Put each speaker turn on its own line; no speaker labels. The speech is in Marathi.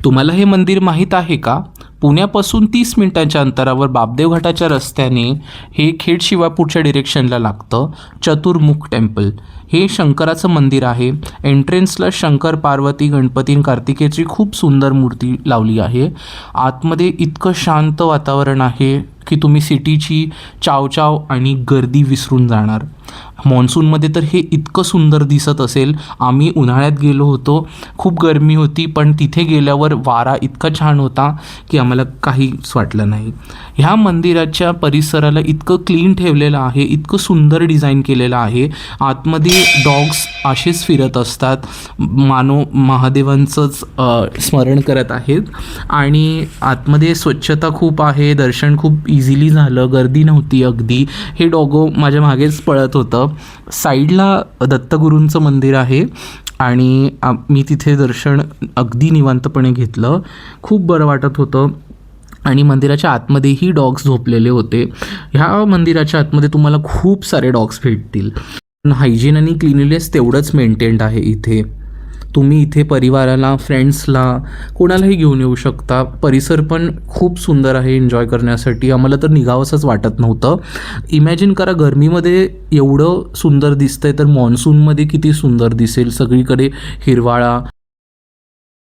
तुम्हाला हे मंदिर माहीत आहे का? पुण्यापासून 30 मिनिटांच्या अंतरावर बापदेव घाटाच्या रस्त्याने हे खेड शिवापूरच्या डिरेक्शनला लागतं. चतुर्मुख टेम्पल हे शंकराचं मंदिर आहे. एंट्रन्सला शंकर, पार्वती, गणपती आणि कार्तिकेयची खूप सुंदर मूर्ती लावली आहे. आतमध्ये इतकं शांत वातावरण आहे की तुम्ही सिटीची चावचाव आणि गर्दी विसरून जाणार. मॉन्सूनमध्ये तर हे इतकं सुंदर दिसत असेल. आम्ही उन्हाळ्यात गेलो होतो, खूप गरमी होती, पण तिथे गेल्यावर वारा इतका छान होता की आम्हाला काहीच वाटलं नाही. ह्या मंदिराच्या परिसराला इतकं क्लीन ठेवलेलं आहे, इतकं सुंदर डिझाईन केलेलं आहे. आतमध्ये डॉग्स असेच फिरत असतात, मानो महादेवांचंच स्मरण करत आहेत. आणि आतमध्ये स्वच्छता खूप आहे, दर्शन खूप इझिली झालं, गर्दी नव्हती अगदी. हे डॉगो माझ्या मागेच पळत होतं. साईडला दत्तगुरूंचं मंदिर आहे आणि मी तिथे दर्शन अगदी निवांतपणे घेतलं. खूप बरं वाटत होतं. आणि मंदिराच्या आतमध्येही डॉग्स झोपलेले होते. ह्या मंदिराच्या आतमध्ये तुम्हाला खूप सारे डॉग्स भेटतील. हायजीन आणि क्लिनलीनेस तेवढंच मेंटेन्ड आहे इथे. तुम्ही इथे परिवाराला, फ्रेंड्सला, कोणालाही घेऊन येऊ शकता. परिसर पण खूप सुंदर आहे एन्जॉय करण्यासाठी. आम्हाला तर निघावंसंच वाटत नव्हतं. इमॅजिन करा, गरमीमध्ये एवढं सुंदर दिसतंय तर मॉन्सूनमध्ये किती सुंदर दिसेल. सगळीकडे हिरवाळा,